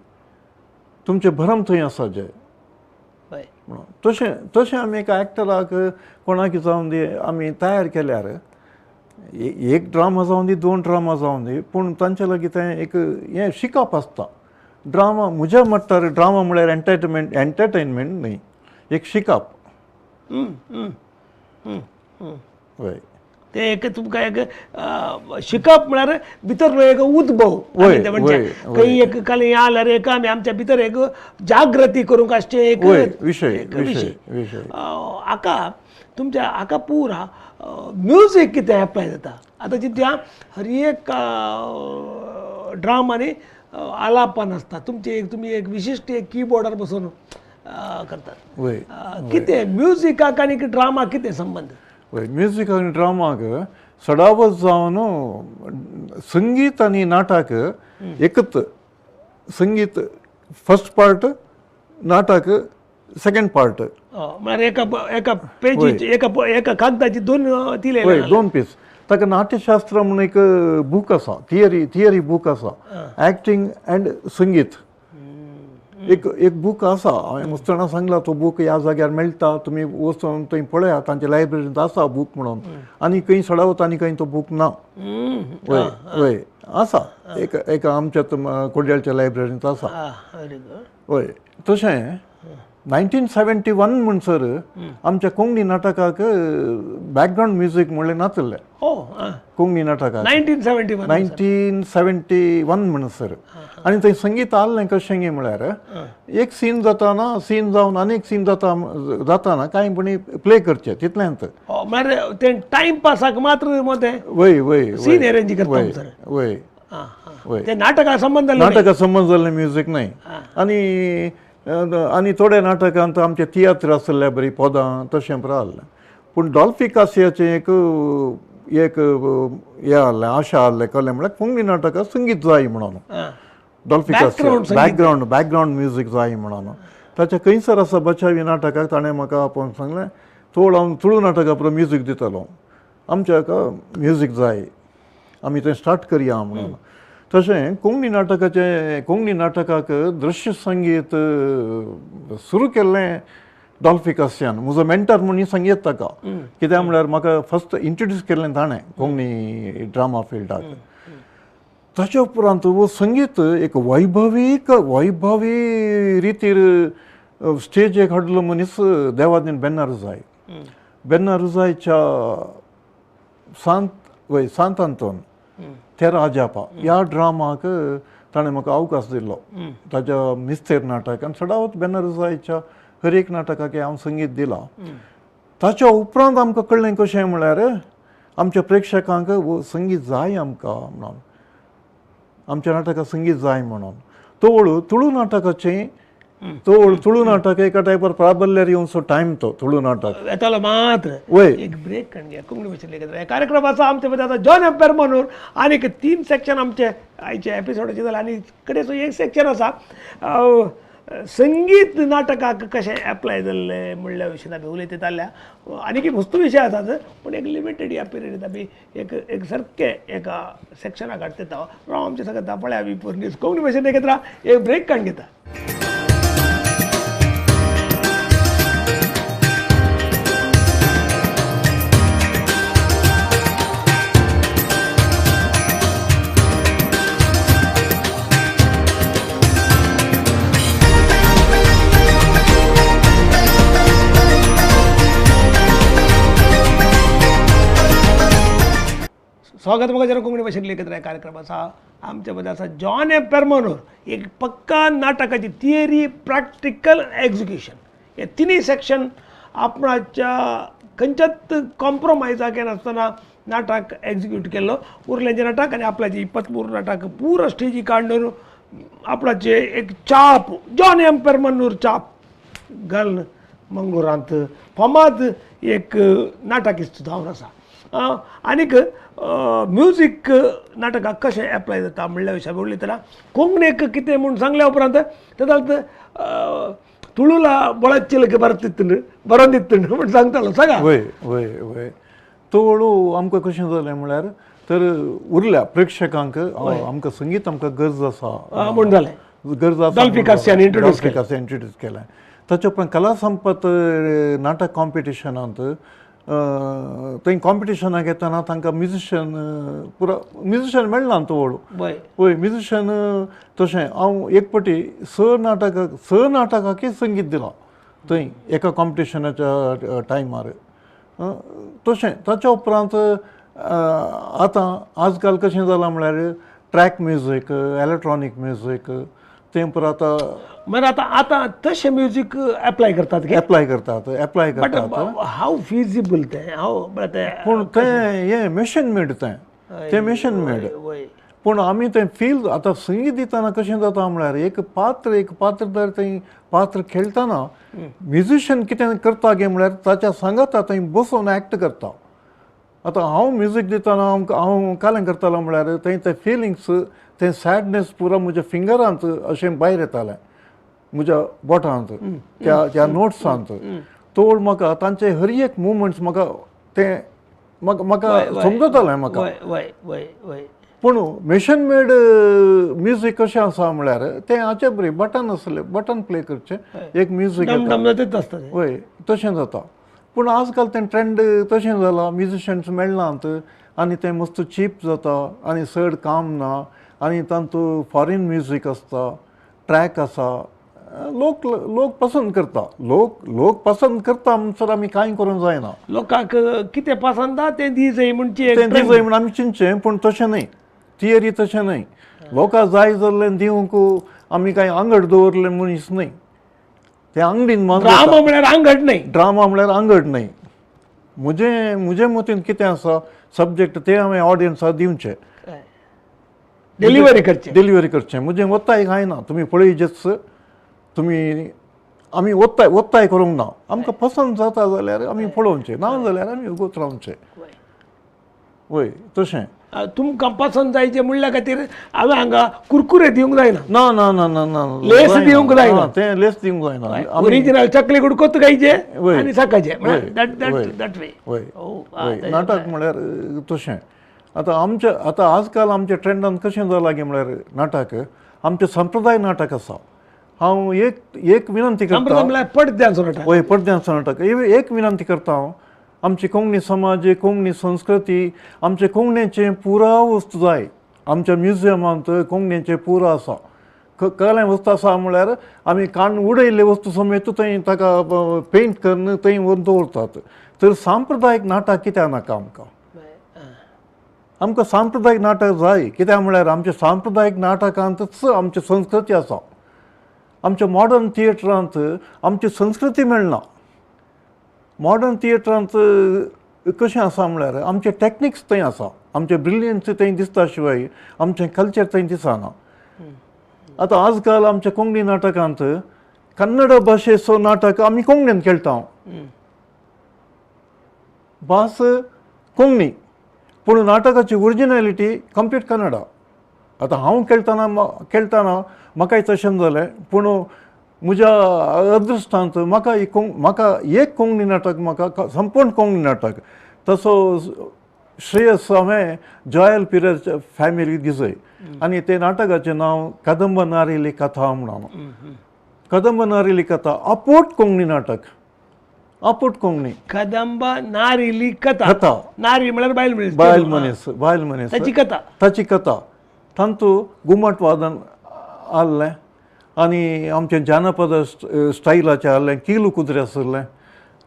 तुमचें भरम थंय आसा जे तशें आमी एका एक्टराक कोणाक जावन दी आमी तयार केल्यार एक ड्रामा जावन दी 2 ड्रामा जावन दी पूण तांचे लागीं तें एक हें शिकप आसता ड्रामा म्हज्या मट्टार ड्रामा म्हळ्यार एंटरटेनमेंट न्ही एक शिकप वय ते एक तुमकां एक शिकप म्हळ्यार भितर एक उद्भव खंय एक काली आल्यार एक आमी आमच्या भितर एक जागृती करूंक आसचे एक विशय हाका तुमच्या हाका पुरा म्युजीक कितें एप्लाय जाता आतां जितल्या हर एक ड्रामांनी आलापन आसता तुमी एक विशिश्ट एक कीबोर्डार बसून करतात कितें म्युजिकाक आनी ड्रामा कितें संबंध म्युजीक आनी ड्रामाक सडावत जावन संगीत आनी नाटक एकच संगीत फर्स्ट पार्ट नाटक सेकंड पार्ट म्हळ्यार एका पेजीची एका कागदाची 2 पीस ताका नाट्यशास्त्र म्हणून एक बूक आसा, थियरी बूक आसा, एक्टिंग अँड संगीत. एक बूक आसा, हांवें मुस्ताना सांगला तो बूक ह्या जाग्यार मेळटा, तुमी वचून थंय पळयात, तांच्या लायब्ररींत आसा बूक म्हणून. आनी खंय सडावत आनी खंय तो बूक ना. वय वय आसा, एक आमच्या कोड्याळच्या लायब्ररींत आसा. वय तशें 1971 म्हणसर आमच्या कोंकणी नाटकाक बॅकग्रावंड म्युजीक म्हणलें नासलें. कोंकणी नाटकाक 1971 म्हणसर. आनी थंय संगीत आहलें कशें गे म्हळ्यार एक सीन जाताना सीन जावन आनी एक सीन जाताना कांय म्हणी प्ले करचे तितल्यांत. ते टाइम पासाक मात्र मते वय वय सीन अरेंज करता वय वय ते नाटका संबंध जाल्लें म्युजीक न्हय. आनी थोड्या नाटकांत आमचे तियात्र आसले बरी पदां तशें रावलें. पूण डॉल्फी कासियाचें एक हें आहलें, आशा आहलें, कळ्ळें म्हळ्यार कोंकणी नाटकांत संगीत जाय म्हणून. डॉल्फी कासिया बॅकग्रावंड म्युजीक जाय म्हणून. ताच्या खंयसर आसा बचावी नाटकाक ताणें म्हाका आपोवन सांगलें थोड हांव तुळू नाटका परस म्युजीक दितलो, आमच्या हाका म्युजीक जाय, आमी तें स्टार्ट करया म्हणून. तशें कोंकणी नाटकाक दृश्य संगीत सुरू केल्लें डॉल्फी कासियान. म्हजो मेंटर म्हणून संगीत ताका, कित्याक म्हळ्यार म्हाका फस्ट इंट्रोड्यूस केल्लें ताणें कोंकणी ड्रामा फिल्डाक. ताच्या उपरांत वो संगीत एक वैभवी रितीर स्टेजेक हाडलो मनीस देवादीन बेन्नारुजाय. बेन्नारुजायच्या सांत आंतोन ते राजापा ह्या ड्रामाक ताणें म्हाका अवकाश दिल्लो. ताच्या मिस्तेर नाटक आनी सदांच बेन्नारुजायच्या हर एक नाटकाक हांव संगीत दिलां. ताच्या उपरांत आमकां कळ्ळें कशें म्हळ्यार आमच्या प्रेक्षकांक संगीत जाय आमकां म्हणून, आमच्या नाटकाक संगीत जाय म्हणून. तुळू नाटकाचें तुळू नाटक एका टायपार प्राबल्यार येवचो टायम तो तुळू नाटक येतालो मात्र. वय एक ब्रेक काडून घ्या कोंकणी भाशेंत लेगीत कार्यक्रमाचा आमचे मध्ये आता जॉन एम्पेर म्हणून आनीक 3 सेक्शन आमचे आयच्या एपिसोडाचे जाले आनी कडेचो एक सेक्शन आसा संगीत नाटकाक कशें एप्लाय जाल्लें म्हणल्या विशयान आमी उलयत येताल्या. आनीक वस्तू विशय आसात पूण एक लिमिटेड ह्या पिरियडांत आमी एक सारकें एका सेक्शनाक हाडटा. हांव आमचे सांगता पळय आमी न्यूज कोंकणी भाशेंत लेगीत एक ब्रेक काडून घेता. स्वागत मग जरा कोंकणी भाशेंत लेखत कार्यक्रम आसा आमच्या मध्ये आसा जॉन एम्पेर म्हणून एक पक्का नाटकाची थियरी प्रॅक्टिकल एक्झिक्युशन हे तिनूय सेक्शन आपणाच्या खंयच्याच कॉम्प्रोमायजाक नासतना नाटक एक्झिक्यूट केल्लो. उरलेंचे नाटक आनी आपल्याचे 23 नाटक पुरो स्टेजी काडून आपणाचे एक चाप जॉन एम्पेर म्हणून चाप घालून मंगळुरांत फामाद एक नाटकिस्त जावन आसा. आनीक म्युजीक नाटकाक कशें एप्लाय जाता म्हणल्या विशयार उलयतना कोंकणीक कितें म्हूण सांगल्या उपरांत तें तुळूला बळद चिलके बरोवन दितून म्हूण सांगतालो सांगा. वय वय वय तुळू आमकां कशें जालें म्हळ्यार तर उरल्या प्रेक्षकांक आमकां संगीत आमकां गरज आसा म्हूण जालें. गरज आसा डॉल्फी कासियान इंट्रोड्यूस केलें. ताचे उपरांत कला संपत नाटक कॉम्पिटिशनांत थंय कॉम्पिटिशनाक येतना तांकां म्युजिशियन मेळना तुळू. वय म्युजिशियन तशें हांव एक फावटी स नाटकाकय संगीत दिलां थंय एका कॉम्पिटिशनाच्या टायमार. तशें ताच्या उपरांत आतां आजकाल कशें जालां म्हळ्यार ट्रॅक म्युजीक इलेक्ट्रॉनीक म्युजीक तें परत आतां तशें म्युजीक एप्लाय करतात. बट हाव फिजिबल तें पूण तें हें मॅशीन मेड तें मॅशीन मेड. पूण आमी तें फील आतां संगीत दितना कशें जाता म्हळ्यार एक पात्र थंय पात्र खेळटना म्युजिशियन कितें करता गे म्हळ्यार ताच्या सांगाता थंय बसून एक्ट करता. आतां हांव म्युजीक दितना हांव कालें करतालो म्हळ्यार थंय ते फिलिंग्स तें सॅडनेस पुरो म्हज्या फिंगरांत अशें भायर येतालें, म्हज्या बोटांत त्या नोट्सांत. तोड म्हाका तांचे हर एक मुवमेंट्स म्हाका ते म्हाका समजतालें म्हाका. वय वय वय वय पूण मशीन मेड म्युजीक कशें आसा म्हळ्यार तें हाचे बरें बटन आसलें, बटन प्ले करचें, एक म्युजीक डम डम जातच आसता तें. वय तशें जाता. पूण आजकाल तें ट्रेंड तशें जालां, म्युजिशियन्स मेळनात आनी तें मस्त चीप जाता आनी चड काम ना आनी तातूंत फॉरेन म्युजीक आसता, ट्रॅक आसा. लोक पसंद करता. लोक पसंद करता म्हणसर आमी कांय करूंक जायना. लोकांक कितें पसंद आहा तें दी जाय म्हणची एक तें दिवं म्हण आमी चिंतचें, पूण तशें न्हय. थियरी तशें न्हय. लोकांक जाय जाल्लें दिवंक आमी कांय आंगड दवरलें मनीस न्हय. ते अंगडीन ड्रामा म्हळ्यार आंगड नाही. ड्रामा म्हळ्यार आंगड न्हय. म्हजे मतीन कितें आसा सब्जेक्ट ते हांवें ऑडियन्साक दिवचें, डिलिव्हरी करचे. डिलिव्हरी करचें. म्हजें वत्ताय कांय ना. तुमी पळयचेच, तुमी आमी वत्ताय करूंक ना. आमकां पसंद जाता जाल्यार आमी पळोवचें, ना जाल्यार आमी उगोच रावचें. वय तशें. तुमकां पसंद जायचे म्हणल्या खातीर हांवें हांगा कुरकुरे दिवंक जायना, ना ना ना ना ना लेस दिवंक जायना. हां, तें लेस दिवंक जायना. ओरिजिनल चकली गुडकोत खायचे वय. आनी सकाळचे वय. That way. वय वय नाटक म्हळ्यार तशें. आतां आजकाल आमच्या ट्रेंडान कशें जालां गे म्हळ्यार नाटक आमचें संप्रदाय नाटक आसा. हांव एक विनंती करता. संप्रदाय म्हळ्यार पडद्याचो नाटक. वय पडद्याचो नाटक. एक विनंती करता हांव. आमची कोंकणी समाज, कोंकणी संस्कृती, आमचे कोंकणीचें पुराव वस्तू जाय. आमच्या म्युजियमांत कोंकणीचें पुरो आसा. कसलें वस्तू आसा म्हळ्यार आमी काण उडयल्ले वस्तू समेत थंय ताका पेंट करून थंय व्हरून दवरतात. तर सांप्रदायीक नाटक कित्याक नाका आमकां? आमकां सांप्रदायीक नाटक जाय. कित्याक म्हळ्यार आमच्या सांप्रदायीक नाटकांतच आमची संस्कृती आसा. आमच्या मॉडर्न थिएटरांत आमची संस्कृती मेळना. मॉडर्न थिएटरांत कशें आसा म्हळ्यार आमचे टॅक्निक्स थंय आसा, आमचें ब्रिलियन्स थंय दिसता शिवाय आमचें कल्चर थंय दिसना. आतां आजकाल आमच्या कोंकणी नाटकांत कन्नड भाशेचो नाटक आमी कोंकणीन खेळटा. भास कोंकणी, पूण नाटकाची ओरिजिनॅलिटी कंप्लीट कन्नडा. आतां हांव खेळटाना म्हाकाय तशें जालें, पूण म्हज्या अदृश्टांत म्हाका एक कोंकणी नाटक, म्हाका संपूर्ण कोंकणी नाटक तसो श्रेयस हांवें जॉयल पिरेच्या फॅमिली दिसय. आनी ते नाटकाचें नांव कदंब नारिली कथा म्हणून. कदंब नारिली कथा अपोट कोंकणी नाटक. अपोट कोंकणी. कदंब नारिली कथा. नारी म्हळ्यार बायल मनीस ताची कथा. तातूंत घुमट वादन आहलें आनी आमचें जानपद स्टायलाचें आहलें, किलू कुद्रे आसलें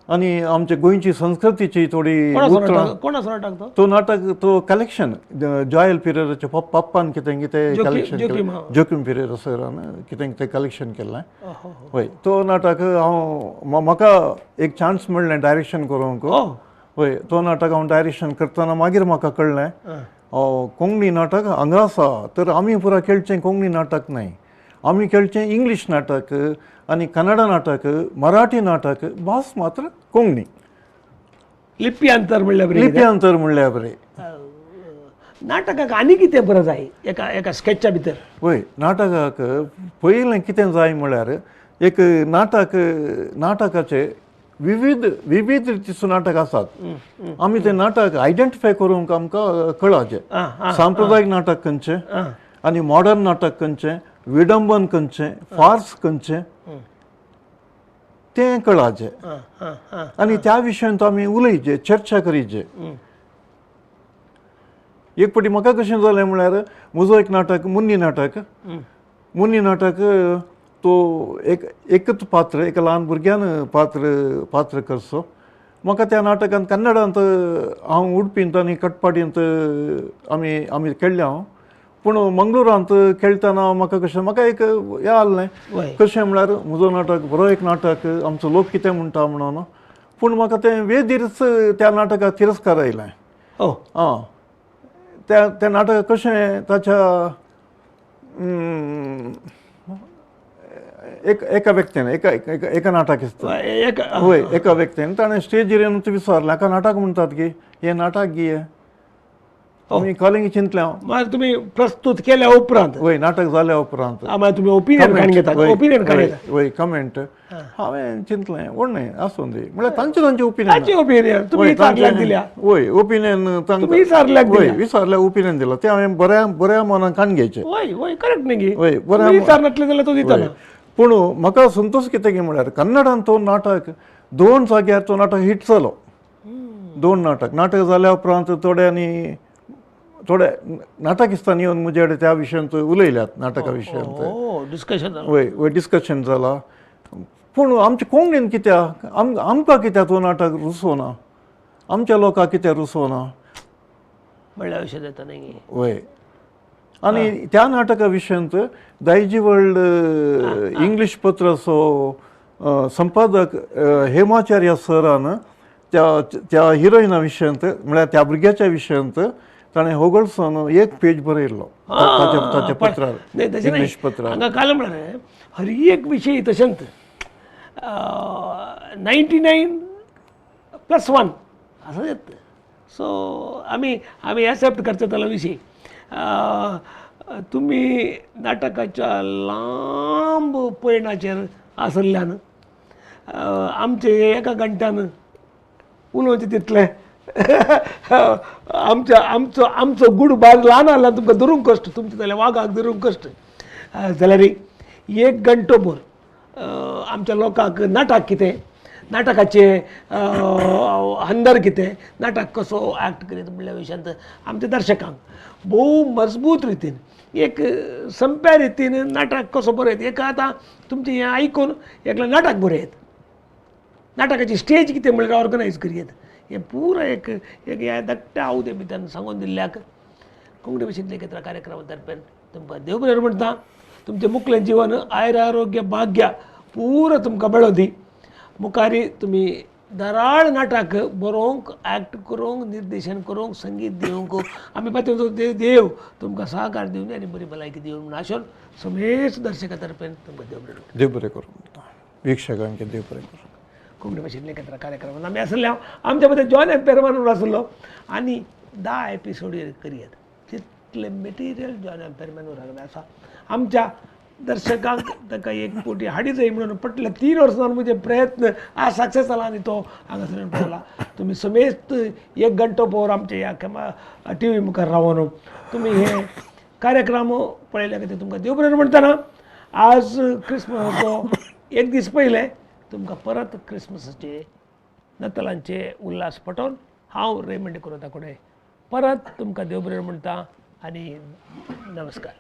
आनी आमचे गोंयची संस्कृतीची थोडी उतरां. तो नाटक तो कलेक्शन जॉयल पिरेराच्या पप्पान कितें कितें कलेक्शन केलें, जोकीम पिरेरा सरान कितें कितें कलेक्शन केलें. वय तो नाटक म्हाका एक चान्स मेळ्ळें डायरेक्शन करूंक. वय तो नाटक हांव डायरेक्शन करतना मागीर म्हाका कळ्ळें कोंकणी नाटक हांगा आसा. तर आमी पुरा खेळचें कोंकणी नाटक न्हय, आमी खेळचें इंग्लीश नाटक आनी कन्नड नाटक, मराठी नाटक, भास मात्र कोंकणी. लिप्यांतर म्हणल्यार बरें. नाटकाक आनी कितें बरें जाय एका स्केचा भितर? वय नाटकाक पयलें कितें जाय म्हळ्यार एक नाटकाचे विविध रितीचो नाटक आसात. आमी तें नाटक आयडेंटिफाय करूंक आमकां कळाचें. सांप्रदायीक नाटक खंयचें आनी मॉडर्न नाटक खंयचें, विडंबन खंयचें, फार्स खंयचें तें कळाचें. आनी त्या विशयांत आमी उलयचें, चर्चा करीचे. एक फावटी म्हाका कशें जालें म्हळ्यार म्हजो एक नाटक मुन्नी नाटक तो एकच पात्र, एका ल्हान भुरग्यान पात्र करचो. म्हाका त्या नाटकांत कन्नडांत हांव उडपींत आनी कटपाडींत आमी केल्लें हांव. पूण मंगळुरांत खेळटना म्हाका एक हें आहलें कशें म्हळ्यार म्हजो नाटक बरो एक नाटक, आमचो लोक कितें म्हणटा म्हणून. पूण म्हाका तें वेदीरच त्या नाटकाक तिरस्कार आयलें. त्या नाटकाक कशें ताच्या एका व्यक्तीन एका नाटक वय एका व्यक्तीन ताणें स्टेजीर येवन विचारलें हाका नाटक म्हणटात गे, हें नाटक गे. आमी कॉलिंग चिंतल्या मागीर तुमी प्रस्तूत केल्या उपरांत वय नाटक जाल्या उपरांत मागीर तुमी ओपिनियन काडून घेतात ओपिनियन काडून घेतात वय कमेंट हांवें चिंतलें व्हडलें आसूं दी म्हळ्यार तांचे ओपिनियन ताची ओपिनियन तुमी विचारल्याक दिल्या वय ओपिनियन तुमी विचारल्याक वय दिल्या विचारल्या ओपिनियन दिला तें हांवें बऱ्या मनान कान घेवचें वय वय करेक्ट न्ही गी वय तुमी विचारनातले जाल्यार तो दितना पूण म्हाका संतोश कितें गे म्हळ्यार कन्नडान तो नाटक 2 जाग्यार तो नाटक हिट जालो 2 नाटक जाल्या उपरांत थोडे नाटकिस्तान येवन म्हजे कडेन त्या विशयांत उलयल्यात नाटका विशयांत ओ डिस्कशन जालें वय डिस्कशन जाला पूण आमच्या कोंकणीन कित्याक आमकां कित्याक तो नाटक रुसोना आमच्या लोकांक कित्याक रुसोना म्हणल्यार अशें जाता न्ही वय आनी त्या नाटका विशयांत दायजी वर्ल्ड इंग्लीश पत्राचो संपादक हेमाचार्य सरान त्या हिरोईना विशयांत म्हळ्यार त्या भुरग्याच्या विशयांत ताणें होगळसोन 1 पेज बरयल्लो ताच्या पत्रार इंग्लीश पत्रार हांगा काल म्हळ्यार हर एक विशय तशेंच 99+1 असं येत सो आमी एक्सेप्ट करचे त्याला विशय तुमी नाटकाच्या लांब पयणाचेर आसल्यान आमचे एका घंट्यान उलोवचें तितलें आमचो गूड बाज ल्हान आसल्यार तुमकां धरूंक कश्ट तुमचे जाल्यार वागाक धरूंक कश्ट जाल्यार 1 घंटो भर आमच्या लोकांक नाटक कितें नाटकाचे अंदर कितें नाटक कसो एक्ट करीत म्हणल्या विशयांत आमच्या दर्शकांक भोव मजबूत रितीन एक संप्या रितीन नाटक कसो बरयत एक आतां तुमचें हें आयकून एकलें नाटक बरयत नाटकाची स्टेज कितें म्हणल्यार ऑर्गनायज करयत हें पुरो एक ह्या धाकट्या आवदे भितर सांगून दिल्ल्याक कोंकणी भाशेंतल्या केतरा कार्यक्रमा तर्फेन तुमकां देव बरें म्हणटा तुमचें मुखलें जिवन आयुर आरोग्य भाग्य पुरो तुमकां मेळो दी मुखारी तुमी दराळ नाटक बरोवंक एक्ट करूंक निर्देशन करूंक संगीत दिवंक आमी पातून देव तुमकां सहकार दिवन आनी बरी भलायकी दिवन म्हूण आशोन समेस्त दर्शका तर्फेन तुमकां देव बरें करूं विक्षकांक देव बरें करूं कोंकणी भाशेंतले केतरा कार्यक्रमांत आमी आसले आमच्या मदें जॉन एम्पेरमान म्हणून आसलो आनी 10 एपिसोड करयत तितलें मेटिरियल जॉन एम्पेरमान आसा आमच्या दर्शकांक ताका 1 कोटी हाडी जाय म्हणून पटले 3 वर्सां म्हजे प्रयत्न आज सक्सेस जाला आनी तो हांगासर पडला तुमी समेस्त 1 घंटो पवर आमचे ह्या टी व्ही मुखार रावन तुमी हे कार्यक्रम पळयल्या खातीर तुमकां देव बरें म्हणटना आज क्रिस्मसाचो 1 दीस पयले तुमकां परत क्रिस्मसाचे नतलांचे उल्हास पटोवन हांव रेमंड कुरोता कोडे परत तुमकां देव बरें म्हणटा आनी नमस्कार